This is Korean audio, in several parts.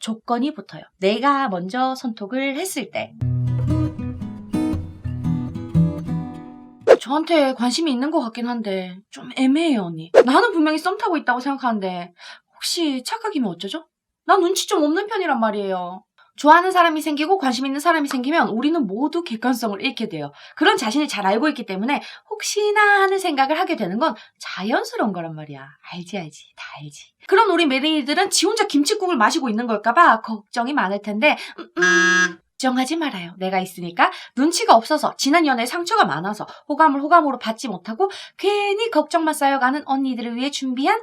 조건이 붙어요. 내가 먼저 선톡을 했을 때. 저한테 관심이 있는 것 같긴 한데 좀 애매해요, 언니. 나는 분명히 썸 타고 있다고 생각하는데 혹시 착각이면 어쩌죠? 난 눈치 좀 없는 편이란 말이에요. 좋아하는 사람이 생기고 관심 있는 사람이 생기면 우리는 모두 객관성을 잃게 돼요. 그런 자신을 잘 알고 있기 때문에 혹시나 하는 생각을 하게 되는 건 자연스러운 거란 말이야. 알지, 다 알지. 그런 우리 메린이들은 지 혼자 김칫국을 마시고 있는 걸까봐 걱정이 많을 텐데 걱정하지 말아요. 내가 있으니까. 눈치가 없어서 지난 연애에 상처가 많아서 호감을 호감으로 받지 못하고 괜히 걱정만 쌓여가는 언니들을 위해 준비한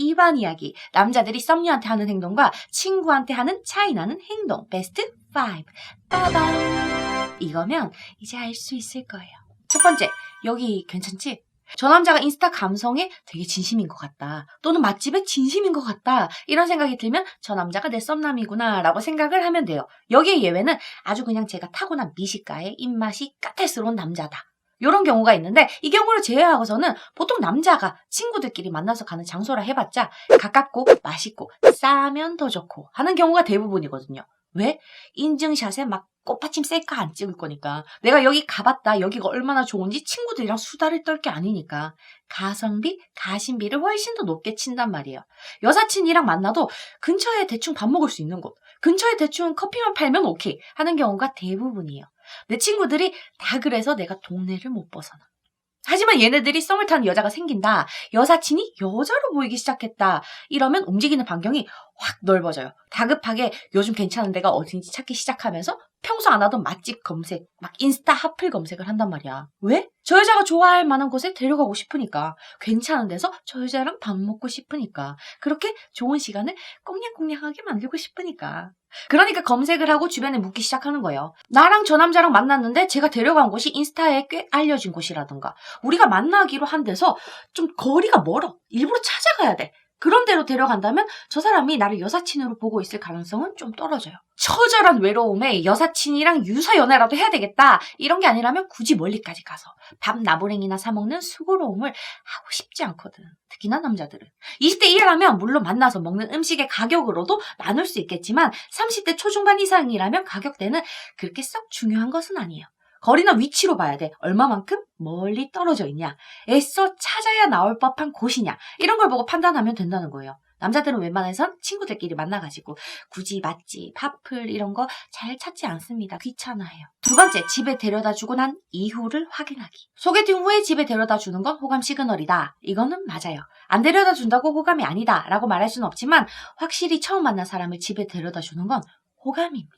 이반 이야기. 남자들이 썸녀한테 하는 행동과 친구한테 하는 차이 나는 행동. 베스트 5. 빠밤. 이거면 이제 알 수 있을 거예요. 첫 번째, 여기 괜찮지? 저 남자가 인스타 감성에 되게 진심인 것 같다. 또는 맛집에 진심인 것 같다. 이런 생각이 들면 저 남자가 내 썸남이구나 라고 생각을 하면 돼요. 여기에 예외는 아주 그냥 제가 타고난 미식가의 입맛이 까탈스러운 남자다. 이런 경우가 있는데 이 경우를 제외하고서는 보통 남자가 친구들끼리 만나서 가는 장소라 해봤자 가깝고 맛있고 싸면 더 좋고 하는 경우가 대부분이거든요. 왜? 인증샷에 막 꽃받침 셀카 안 찍을 거니까. 내가 여기 가봤다. 여기가 얼마나 좋은지 친구들이랑 수다를 떨 게 아니니까. 가성비, 가심비를 훨씬 더 높게 친단 말이에요. 여사친이랑 만나도 근처에 대충 밥 먹을 수 있는 곳, 근처에 대충 커피만 팔면 오케이 하는 경우가 대부분이에요. 내 친구들이 다 그래서 내가 동네를 못 벗어나. 하지만 얘네들이 썸을 타는 여자가 생긴다. 여사친이 여자로 보이기 시작했다. 이러면 움직이는 반경이 확 넓어져요. 다급하게 요즘 괜찮은 데가 어딘지 찾기 시작하면서 평소 안 하던 맛집 검색, 막 인스타 핫플 검색을 한단 말이야. 왜? 저 여자가 좋아할 만한 곳에 데려가고 싶으니까. 괜찮은 데서 저 여자랑 밥 먹고 싶으니까. 그렇게 좋은 시간을 꽁냥꽁냥하게 만들고 싶으니까. 그러니까 검색을 하고 주변에 묻기 시작하는 거예요. 나랑 저 남자랑 만났는데 제가 데려간 곳이 인스타에 꽤 알려진 곳이라던가 우리가 만나기로 한 데서 좀 거리가 멀어. 일부러 찾아가야 돼. 그런 데로 데려간다면 저 사람이 나를 여사친으로 보고 있을 가능성은 좀 떨어져요. 처절한 외로움에 여사친이랑 유사 연애라도 해야 되겠다. 이런 게 아니라면 굳이 멀리까지 가서 밥 나부랭이나 사먹는 수고로움을 하고 싶지 않거든. 특히나 남자들은. 20대 이하라면 물론 만나서 먹는 음식의 가격으로도 나눌 수 있겠지만 30대 초중반 이상이라면 가격대는 그렇게 썩 중요한 것은 아니에요. 거리나 위치로 봐야 돼. 얼마만큼 멀리 떨어져 있냐. 애써 찾아야 나올 법한 곳이냐. 이런 걸 보고 판단하면 된다는 거예요. 남자들은 웬만해선 친구들끼리 만나가지고 굳이 맛집, 핫플 이런 거 잘 찾지 않습니다. 귀찮아해요. 두 번째, 집에 데려다주고 난 이후를 확인하기. 소개팅 후에 집에 데려다주는 건 호감 시그널이다. 이거는 맞아요. 안 데려다준다고 호감이 아니다 라고 말할 수는 없지만 확실히 처음 만난 사람을 집에 데려다주는 건 호감입니다.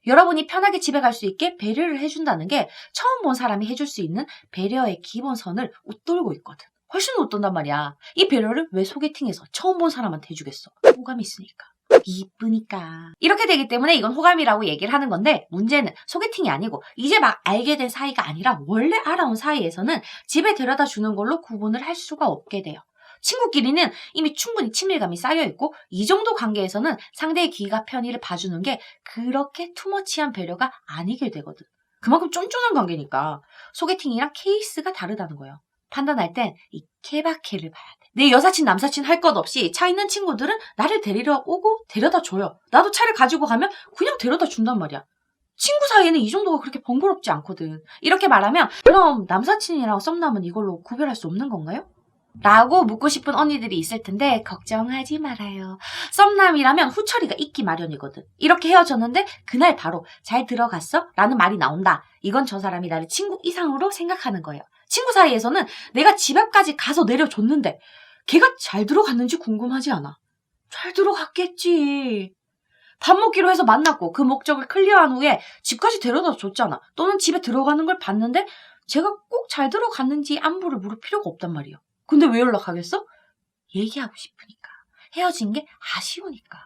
여러분이 편하게 집에 갈 수 있게 배려를 해준다는 게 처음 본 사람이 해줄 수 있는 배려의 기본선을 웃돌고 있거든. 훨씬 웃돈단 말이야. 이 배려를 왜 소개팅에서 처음 본 사람한테 해주겠어? 호감이 있으니까. 이쁘니까. 이렇게 되기 때문에 이건 호감이라고 얘기를 하는 건데 문제는 소개팅이 아니고 이제 막 알게 된 사이가 아니라 원래 알아온 사이에서는 집에 데려다 주는 걸로 구분을 할 수가 없게 돼요. 친구끼리는 이미 충분히 친밀감이 쌓여있고 이 정도 관계에서는 상대의 귀가 편의를 봐주는 게 그렇게 투머치한 배려가 아니게 되거든. 그만큼 쫀쫀한 관계니까. 소개팅이랑 케이스가 다르다는 거예요. 판단할 땐 이 케바케를 봐야 돼. 내 여사친 남사친 할 것 없이 차 있는 친구들은 나를 데리러 오고 데려다 줘요. 나도 차를 가지고 가면 그냥 데려다 준단 말이야. 친구 사이에는 이 정도가 그렇게 번거롭지 않거든. 이렇게 말하면 그럼 남사친이랑 썸남은 이걸로 구별할 수 없는 건가요? 라고 묻고 싶은 언니들이 있을 텐데 걱정하지 말아요. 썸남이라면 후처리가 있기 마련이거든. 이렇게 헤어졌는데 그날 바로 잘 들어갔어? 라는 말이 나온다. 이건 저 사람이 나를 친구 이상으로 생각하는 거예요. 친구 사이에서는 내가 집 앞까지 가서 내려줬는데 걔가 잘 들어갔는지 궁금하지 않아. 잘 들어갔겠지. 밥 먹기로 해서 만났고 그 목적을 클리어한 후에 집까지 데려다 줬잖아. 또는 집에 들어가는 걸 봤는데 제가 꼭 잘 들어갔는지 안부를 물을 필요가 없단 말이야. 근데 왜 연락하겠어? 얘기하고 싶으니까. 헤어진 게 아쉬우니까.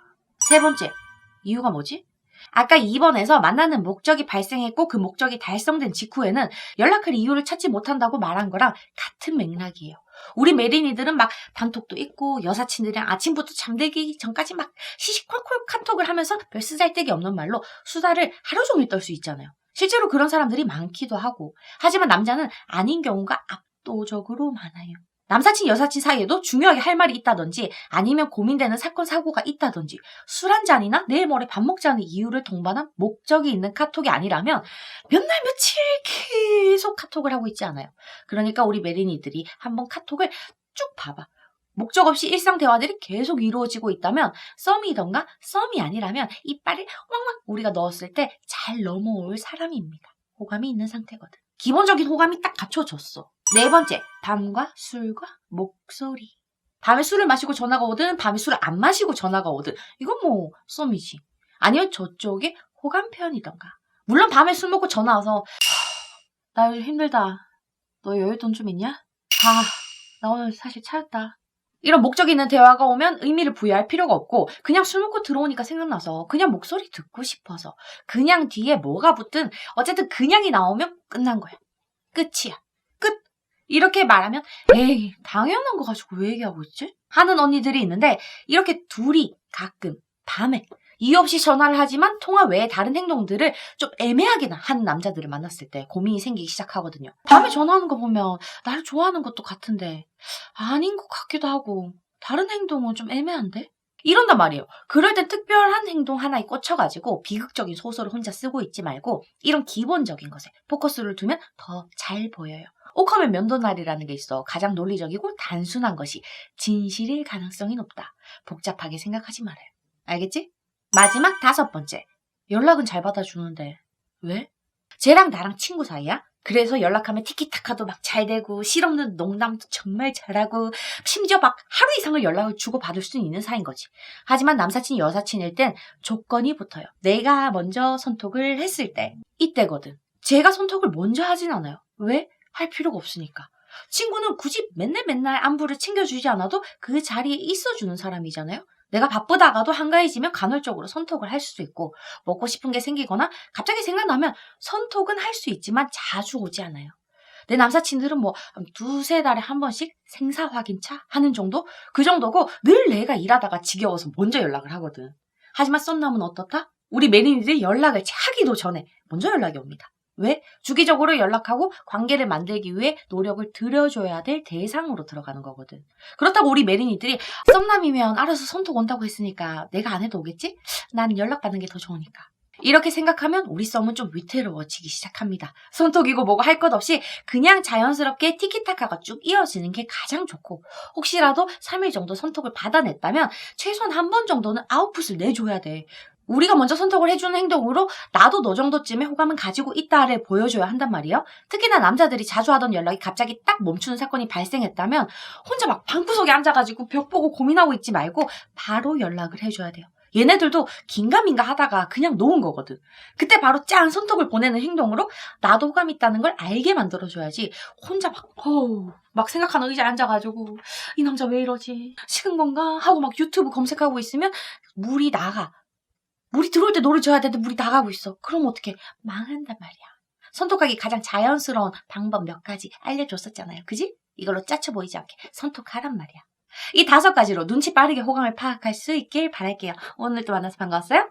세 번째, 이유가 뭐지? 아까 2번에서 만나는 목적이 발생했고 그 목적이 달성된 직후에는 연락할 이유를 찾지 못한다고 말한 거랑 같은 맥락이에요. 우리 메린이들은 막 단톡도 있고 여사친들이랑 아침부터 잠들기 전까지 막 시시콜콜 카톡을 하면서 별 쓰잘데기 없는 말로 수다를 하루 종일 떨 수 있잖아요. 실제로 그런 사람들이 많기도 하고. 하지만 남자는 아닌 경우가 압도적으로 많아요. 남사친, 여사친 사이에도 중요하게 할 말이 있다든지 아니면 고민되는 사건, 사고가 있다든지 술 한 잔이나 내일 모레 밥 먹자는 이유를 동반한 목적이 있는 카톡이 아니라면 몇 날 며칠 계속 카톡을 하고 있지 않아요. 그러니까 우리 메린이들이 한번 카톡을 쭉 봐봐. 목적 없이 일상 대화들이 계속 이루어지고 있다면 썸이던가 썸이 아니라면 이빨을 왕왕 우리가 넣었을 때 잘 넘어올 사람입니다. 호감이 있는 상태거든. 기본적인 호감이 딱 갖춰졌어. 네 번째, 밤과 술과 목소리. 밤에 술을 마시고 전화가 오든 밤에 술을 안 마시고 전화가 오든 이건 뭐 썸이지. 아니면 저쪽에 호감 표현이던가. 물론 밤에 술 먹고 전화 와서 나 요즘 힘들다. 너 여유 돈 좀 있냐? 나 오늘 사실 차였다. 이런 목적 있는 대화가 오면 의미를 부여할 필요가 없고 그냥 술 먹고 들어오니까 생각나서 그냥 목소리 듣고 싶어서 그냥 뒤에 뭐가 붙든 어쨌든 그냥이 나오면 끝난 거야. 끝이야. 끝. 이렇게 말하면 에이 당연한 거 가지고 왜 얘기하고 있지? 하는 언니들이 있는데 이렇게 둘이 가끔 밤에 이유 없이 전화를 하지만 통화 외에 다른 행동들을 좀 애매하게 하는 남자들을 만났을 때 고민이 생기기 시작하거든요. 밤에 전화하는 거 보면 나를 좋아하는 것도 같은데 아닌 것 같기도 하고 다른 행동은 좀 애매한데? 이런단 말이에요. 그럴 땐 특별한 행동 하나에 꽂혀가지고 비극적인 소설을 혼자 쓰고 있지 말고 이런 기본적인 것에 포커스를 두면 더 잘 보여요. 옥하면 면도날이라는 게 있어. 가장 논리적이고 단순한 것이 진실일 가능성이 높다. 복잡하게 생각하지 말아요. 알겠지? 마지막 5번째. 연락은 잘 받아주는데 왜? 쟤랑 나랑 친구 사이야? 그래서 연락하면 티키타카도 막 잘 되고 실없는 농담도 정말 잘하고 심지어 막 하루 이상을 연락을 주고받을 수 있는 사이인 거지. 하지만 남사친, 여사친일 땐 조건이 붙어요. 내가 먼저 선톡을 했을 때 이때거든. 제가 선톡을 먼저 하진 않아요. 왜? 할 필요가 없으니까. 친구는 굳이 맨날 안부를 챙겨주지 않아도 그 자리에 있어주는 사람이잖아요. 내가 바쁘다가도 한가해지면 간헐적으로 선톡을 할 수도 있고 먹고 싶은 게 생기거나 갑자기 생각나면 선톡은 할 수 있지만 자주 오지 않아요. 내 남사친들은 뭐 2-3달에 한 번씩 생사 확인차 하는 정도? 그 정도고 늘 내가 일하다가 지겨워서 먼저 연락을 하거든. 하지만 썸남은 어떻다? 우리 매니저들이 연락을 하기도 전에 먼저 연락이 옵니다. 왜? 주기적으로 연락하고 관계를 만들기 위해 노력을 들여줘야 될 대상으로 들어가는 거거든. 그렇다고 우리 메린이들이 썸남이면 알아서 손톱 온다고 했으니까 내가 안 해도 오겠지? 난 연락받는 게 더 좋으니까. 이렇게 생각하면 우리 썸은 좀 위태로워지기 시작합니다. 손톱이고 뭐고 할 것 없이 그냥 자연스럽게 티키타카가 쭉 이어지는 게 가장 좋고 혹시라도 3일 정도 손톱을 받아냈다면 최소한 한 번 정도는 아웃풋을 내줘야 돼. 우리가 먼저 선택을 해주는 행동으로 나도 너 정도쯤의 호감은 가지고 있다를 보여줘야 한단 말이에요. 특히나 남자들이 자주 하던 연락이 갑자기 딱 멈추는 사건이 발생했다면 혼자 막 방구석에 앉아가지고 벽 보고 고민하고 있지 말고 바로 연락을 해줘야 돼요. 얘네들도 긴가민가 하다가 그냥 놓은 거거든. 그때 바로 짠 손톱을 보내는 행동으로 나도 호감 있다는 걸 알게 만들어줘야지 혼자 막 생각하는 의자에 앉아가지고 이 남자 왜 이러지? 식은 건가? 하고 막 유튜브 검색하고 있으면 물이 나가. 물이 들어올 때 노래 줘야 되는데 물이 나가고 있어. 그럼 어떡해? 망한단 말이야. 선톡하기 가장 자연스러운 방법 몇 가지 알려줬었잖아요. 그지? 이걸로 짜쳐 보이지 않게 선톡하란 말이야. 이 5가지로 눈치 빠르게 호감을 파악할 수 있길 바랄게요. 오늘도 만나서 반가웠어요?